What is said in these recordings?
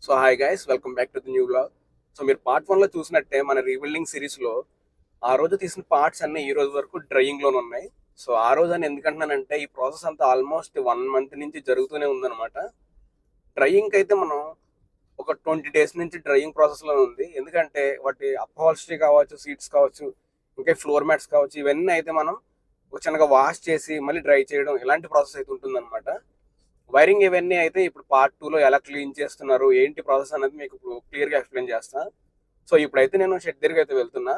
So hi guys, welcome back to the new blog. So మీరు part 1 లో చూసినట్టే మన రీబిల్డింగ్ సిరీస్ లో ఆ రోజు తీసిన పార్ట్స్ అన్ని ఈ రోజు వరకు డ్రైయింగ్ లోనే ఉన్నాయి. సో ఆ రోజు అని ఎందుకంటున్నానంటే ఈ ప్రాసెస్ అంతా ఆల్మోస్ట్ 1 మంత్ నుంచి జరుగుతూనే ఉందన్నమాట. డ్రైయింగ్ అయితే మనం ఒక 20 days నుంచి డ్రైయింగ్ ప్రాసెస్ లో ఉంది. ఎందుకంటే వాటి అప్హాల్స్ట్రీ కావచ్చు, సీట్స్ కావచ్చు, ఇంకా ఫ్లోర్ మ్యాట్స్ కావచ్చు, ఇవన్నీ అయితే మనం ఒక చిన్నగా వాష్ చేసి మళ్ళీ డ్రై చేయడం ఇలాంటి ప్రాసెస్ అయితే ఉంటుందన్నమాట. వైరింగ్ ఇవన్నీ అయితే ఇప్పుడు పార్ట్ 2 లో ఎలా క్లీన్ చేస్తున్నారు, ఏంటి ప్రాసెస్ అనేది మీకు ఇప్పుడు క్లియర్ గా ఎక్స్ప్లెయిన్ చేస్తా. సో ఇప్పుడైతే నేను షెడ్ దగ్గరికి అయితే వెళ్తున్నా.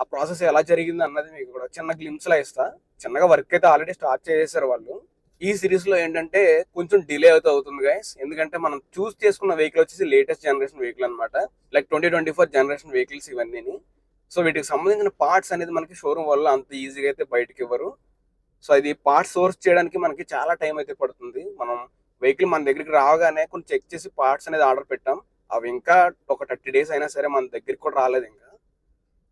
ఆ ప్రాసెస్ ఎలా జరిగింది అన్నది మీకు కూడా చిన్న గ్లిమ్స్ లా ఇస్తా. చిన్నగా వర్క్ అయితే ఆల్రెడీ స్టార్ట్ చేసేసారు వాళ్ళు. ఈ సిరీస్ లో ఏంటంటే కొంచెం డిలే అవుతుంది గైస్, ఎందుకంటే మనం చూస్ చేసుకున్న వెహికల్ వచ్చేసి లేటెస్ట్ జనరేషన్ వెహికల్ అనమాట. లైక్ 2024 జనరేషన్ వెహికల్స్ ఇవన్నీ. సో వీటికి సంబంధించిన పార్ట్స్ అనేది మనకి షోరూమ్ వల్ల అంత ఈజీగా అయితే బయటకి ఇవ్వరు. సో ఇది పార్ట్స్ సోర్స్ చేయడానికి మనకి చాలా టైం అయితే పడుతుంది. మనం వెహికల్ మన దగ్గరికి రాగానే కొంచెం చెక్ చేసి పార్ట్స్ అనేది ఆర్డర్ పెట్టాం. అవి ఇంకా ఒక 30 days అయినా సరే మన దగ్గరికి కూడా రాలేదు ఇంకా.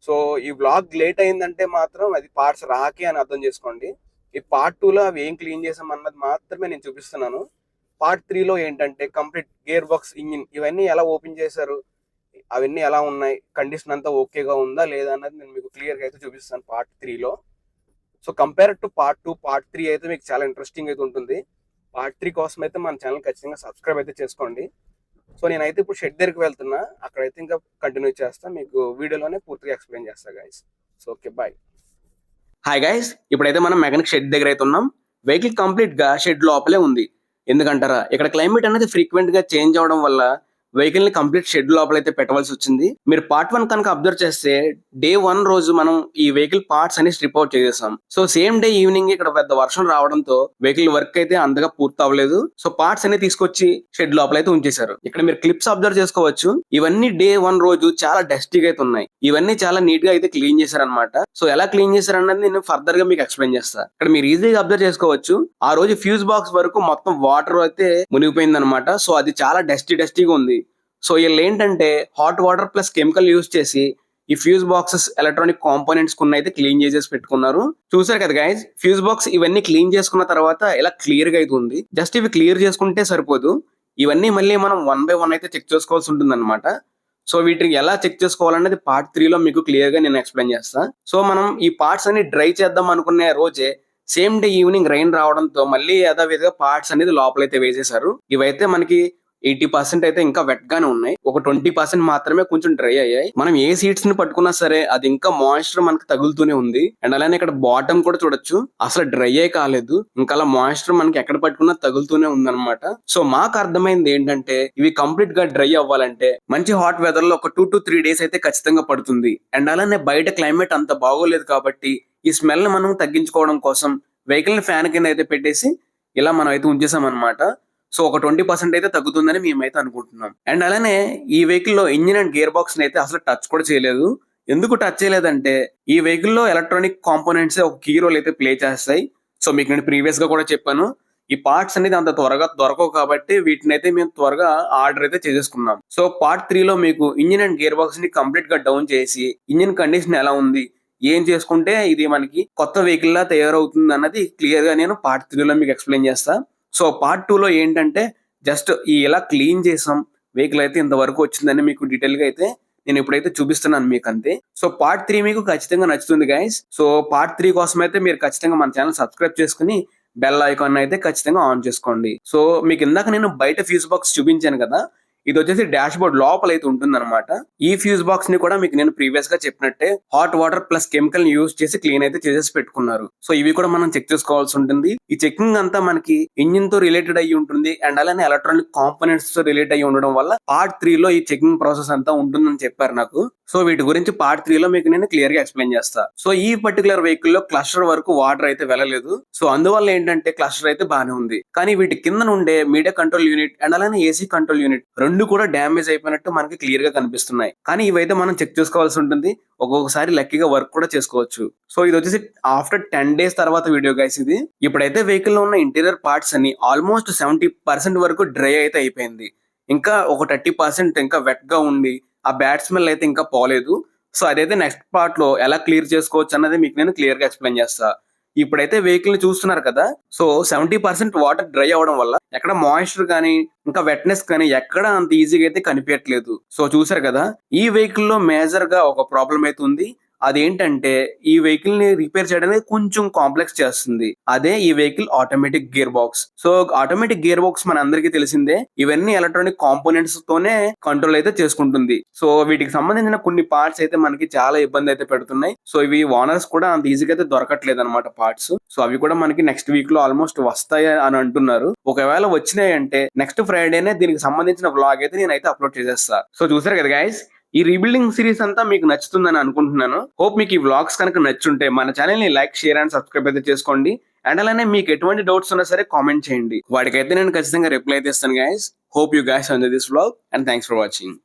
సో ఈ వ్లాగ్ లేట్ అయిందంటే మాత్రం అది పార్ట్స్ రాకే అని అర్థం చేసుకోండి. ఈ పార్ట్ 2 లో అవి ఏం క్లీన్ చేసాం అన్నది మాత్రమే నేను చూపిస్తున్నాను. పార్ట్ 3 లో ఏంటంటే కంప్లీట్ గేర్ బాక్స్, ఇంజిన్ ఇవన్నీ ఎలా ఓపెన్ చేశారు, అవన్నీ ఎలా ఉన్నాయి, కండిషన్ అంతా ఓకేగా ఉందా లేదా అన్నది నేను మీకు క్లియర్గా అయితే చూపిస్తాను పార్ట్ 3లో. So compare to part 2, part 3 అయితే మీకు చాలా ఇంట్రెస్టింగ్ అయితే ఉంటుంది. పార్ట్ 3 కోసం అయితే మన ఛానల్ ఖచ్చితంగా సబ్స్క్రైబ్ అయితే చేసుకోండి. సో నేనైతే ఇప్పుడు షెడ్ దగ్గరికి వెళ్తున్నా, అక్కడైతే ఇంకా కంటిన్యూ చేస్తా, మీకు వీడియోలోనే పూర్తిగా ఎక్స్ప్లెయిన్ చేస్తా guys. So okay, bye. Hi guys, ఇప్పుడైతే మనం మెకానిక్ షెడ్ దగ్గర అయితే ఉన్నాం. వెహికల్ కంప్లీట్ గా షెడ్ లోపలే ఉంది. ఎందుకంటారా, ఇక్కడ క్లైమేట్ అనేది ఫ్రీక్వెంట్ గా చేంజ్ అవడం వల్ల వెహికల్ ని కంప్లీట్ షెడ్ లోపల అయితే పెట్టవలసి వచ్చింది. మీరు పార్ట్ 1 కనుక అబ్జర్వ్ చేస్తే డే 1 రోజు మనం ఈ వెహికల్ పార్ట్స్ అని స్ట్రిప్ అవుట్ చేసేసాం. సో సేమ్ డే ఈవినింగ్ ఇక్కడ పెద్ద వర్షం రావడంతో వెహికల్ వర్క్ అయితే అంతగా పూర్తి అవ్వలేదు. సో పార్ట్స్ అన్ని తీసుకొచ్చి షెడ్ లోపల అయితే ఉంచేశారు. ఇక్కడ మీరు క్లిప్స్ అబ్జర్వ్ చేసుకోవచ్చు. ఇవన్నీ డే 1 రోజు చాలా డస్టీగా అయితే ఉన్నాయి. ఇవన్నీ చాలా నీట్ గా అయితే క్లీన్ చేశారనమాట. సో ఎలా క్లీన్ చేశారన్నది నేను ఫర్దర్ గా మీకు ఎక్స్ప్లెయిన్ చేస్తా. ఇక్కడ మీరు ఈజీగా అబ్జర్వ్ చేసుకోవచ్చు. ఆ రోజు ఫ్యూజ్ బాక్స్ వరకు మొత్తం వాటర్ అయితే మునిగిపోయింది అనమాట. సో అది చాలా డస్టీగా ఉంది. సో వీళ్ళు ఏంటంటే hot water plus chemical use చేసి ఈ ఫ్యూజ్ బాక్సెస్, ఎలక్ట్రానిక్ కాంపోనెంట్స్ కొన్ని అయితే క్లీన్ చేసేసి పెట్టుకున్నారు. చూసారు కదా గైస్, ఫ్యూజ్ బాక్స్ ఇవన్నీ క్లీన్ చేసుకున్న తర్వాత ఇలా క్లియర్ గా అయితే ఉంది. జస్ట్ ఇవి క్లియర్ చేసుకుంటే సరిపోదు, ఇవన్నీ మళ్ళీ మనం 1 by 1 అయితే చెక్ చేసుకోవాల్సి ఉంటుంది అనమాట. సో వీటిని ఎలా చెక్ చేసుకోవాలనేది పార్ట్ 3లో మీకు క్లియర్ గా నేను ఎక్స్ప్లెయిన్ చేస్తా. సో మనం ఈ పార్ట్స్ అన్ని డ్రై చేద్దాం అనుకునే రోజే సేమ్ డే ఈవినింగ్ రైన్ రావడంతో మళ్ళీ యథావిధిగా పార్ట్స్ అనేది లోపలైతే వేసేశారు. ఇవైతే మనకి 80% అయితే ఇంకా వెట్ గానే ఉన్నాయి. ఒక 20% మాత్రమే కొంచెం డ్రై అయ్యాయి. మనం ఏ సీట్స్ ని పట్టుకున్నా సరే అది ఇంకా మాయిశ్చర్ మనకి తగులుతూనే ఉంది. అండ్ అలానే ఇక్కడ బాటమ్ కూడా చూడొచ్చు, అసలు డ్రై అయ్యే కాలేదు. ఇంకా అలా మాయిశ్చర్ మనకి ఎక్కడ పట్టుకున్నా తగులుతూనే ఉందన్నమాట. సో మాకు అర్థమైంది ఏంటంటే ఇవి కంప్లీట్ గా డ్రై అవ్వాలంటే మంచి హాట్ వెదర్ లో ఒక 2 to 3 days అయితే ఖచ్చితంగా పడుతుంది. అండ్ అలానే బయట క్లైమేట్ అంత బాగోలేదు కాబట్టి ఈ స్మెల్ ని మనం తగ్గించుకోవడం కోసం వెహికల్ ని ఫ్యాన్ కింద అయితే పెట్టేసి ఇలా మనం అయితే ఉంచేసాం అనమాట. సో ఒక 20% అయితే తగ్గుతుందని మేమైతే అనుకుంటున్నాం. అండ్ అలానే ఈ వెహికల్ లో ఇంజిన్ అండ్ గేర్ బాక్స్ అయితే అసలు టచ్ కూడా చేయలేదు. ఎందుకు టచ్ చేయలేదంటే ఈ వెహికల్ లో ఎలక్ట్రానిక్ కాంపోనెంట్స్ ఒక కీ రోల్ అయితే ప్లే చేస్తాయి. సో మీకు నేను ప్రీవియస్ గా కూడా చెప్పాను, ఈ పార్ట్స్ అనేది అంత త్వరగా దొరకవు కాబట్టి వీటిని అయితే మేము త్వరగా ఆర్డర్ అయితే చేసేసుకున్నాం. సో పార్ట్ 3లో మీకు ఇంజిన్ అండ్ గేర్ బాక్స్ ని కంప్లీట్ గా డౌన్ చేసి ఇంజిన్ కండిషన్ ఎలా ఉంది, ఏం చేసుకుంటే ఇది మనకి కొత్త వెహికల్ లా తయారవుతుంది అన్నది క్లియర్ గా నేను పార్ట్ 3లో మీకు ఎక్స్ప్లెయిన్ చేస్తా. సో పార్ట్ 2లో ఏంటంటే జస్ట్ ఇలా క్లీన్ చేసాం, వెహికల్ అయితే ఇంతవరకు వచ్చిందని మీకు డీటెయిల్ గా అయితే నేను ఇప్పుడైతే చూపిస్తున్నాను మీకు అంతే. సో పార్ట్ 3 మీకు ఖచ్చితంగా నచ్చుతుంది గైస్. సో పార్ట్ 3 కోసం అయితే మీరు ఖచ్చితంగా మన ఛానల్ సబ్స్క్రైబ్ చేసుకుని బెల్ ఐకాన్ అయితే ఖచ్చితంగా ఆన్ చేసుకోండి. సో మీకు ఇందాక నేను బయట ఫ్యూజ్ బాక్స్ చూపించాను కదా, ఇది వచ్చేసి డాష్ బోర్డ్ లోపల అయితే ఉంటుంది అనమాట. ఈ ఫ్యూజ్ బాక్స్ ని కూడా మీకు నేను ప్రీవియస్ గా చెప్పినట్టే హాట్ వాటర్ ప్లస్ కెమికల్ ని యూజ్ చేసి క్లీన్ అయితే చేసేసి పెట్టుకున్నారు. సో ఇవి కూడా మనం చెక్ చేసుకోవాల్సి ఉంటుంది. ఈ చెకింగ్ అంతా మనకి ఇంజిన్ తో రిలేటెడ్ అయ్యి ఉంటుంది. అండ్ అలానే ఎలక్ట్రానిక్ కాంపోనెంట్స్ తో రిలేట్ అయ్యి ఉండడం వల్ల పార్ట్ 3లో ఈ చెకింగ్ ప్రాసెస్ అంతా ఉంటుందని చెప్పారు నాకు. సో వీటి గురించి పార్ట్ 3లో మీకు నేను క్లియర్ గా ఎక్స్ప్లెయిన్ చేస్తా. సో ఈ పర్టికులర్ వెహికల్ లో క్లస్టర్ వరకు వాటర్ అయితే వెళ్ళలేదు. సో అందువల్ల ఏంటంటే క్లస్టర్ అయితే బాగానే ఉంది. కానీ వీటి కింద నుండే మీడియా కంట్రోల్ యూనిట్ అండ్ అలానే ఏసీ కంట్రోల్ యూనిట్ రెండు కూడా డ్యామేజ్ అయిపోయినట్టు మనకి క్లియర్ గా కనిపిస్తున్నాయి. కానీ ఇవైతే మనం చెక్ చేసుకోవాల్సి ఉంటుంది. ఒక్కొక్కసారి లక్కీగా వర్క్ కూడా చేసుకోవచ్చు. సో ఇది వచ్చేసి ఆఫ్టర్ 10 days తర్వాత వీడియో గైస్ ఇది. ఇప్పుడైతే వెహికల్ లో ఉన్న ఇంటీరియర్ పార్ట్స్ అన్ని ఆల్మోస్ట్ 70% వరకు డ్రై అయితే అయిపోయింది. ఇంకా ఒక 30% ఇంకా వెట్ గా ఉండి ఆ బ్యాడ్ స్మెల్ అయితే ఇంకా పోలేదు. సో అదైతే నెక్స్ట్ పార్ట్ లో ఎలా క్లియర్ చేసుకోవచ్చు అన్నది మీకు నేను క్లియర్ గా ఎక్స్ప్లెయిన్ చేస్తా. ఇప్పుడైతే వెహికల్ ని చూస్తున్నారు కదా, సో 70% వాటర్ డ్రై అవడం వల్ల ఎక్కడ మాయిశ్చర్ కానీ ఇంకా వెట్నెస్ కానీ ఎక్కడ అంత ఈజీగా అయితే కనిపించట్లేదు. సో చూసారు కదా, ఈ వెహికల్ లో మేజర్ గా ఒక ప్రాబ్లం అయితే ఉంది. అదేంటంటే ఈ వెహికల్ ని రిపేర్ చేయడానికి కొంచెం కాంప్లెక్స్ చేస్తుంది. అదే ఈ vehicle automatic gear box. So automatic gear box మన అందరికీ తెలిసిందే. ఇవన్నీ ఎలక్ట్రానిక్ కాంపోనెంట్స్ తోనే కంట్రోల్ అయితే చేసుకుంటుంది. సో వీటికి సంబంధించిన కొన్ని పార్ట్స్ అయితే మనకి చాలా ఇబ్బంది అయితే పెడుతున్నాయి. సో ఇవి ఓనర్స్ కూడా అంత ఈజీగా అయితే దొరకట్లేదు అనమాట పార్ట్స్. సో అవి కూడా మనకి నెక్స్ట్ వీక్ లో ఆల్మోస్ట్ వస్తాయి అని అంటున్నారు. ఒకవేళ వచ్చినాయి అంటే నెక్స్ట్ ఫ్రైడేనే దీనికి సంబంధించిన వ్లాగ్ అయితే నేనైతే అప్లోడ్ చేసేస్తా. సో చూసారు కదా గైస్, ఈ రీబిల్డింగ్ సిరీస్ అంతా మీకు నచ్చుతుందని అనుకుంటున్నాను. హోప్ మీకు ఈ వ్లాగ్స్ కనుక నచ్చుంటే మన ఛానల్ ని లైక్, షేర్ అండ్ సబ్స్క్రైబ్ అయితే చేసుకోండి. అండ్ అలానే మీకు ఎటువంటి డౌట్స్ ఉన్నా సరే కామెంట్ చేయండి. వాటికైతే నేను ఖచ్చితంగా రిప్లై అయితే ఇస్తాను guys. Hope you guys enjoy this vlog and thanks for watching.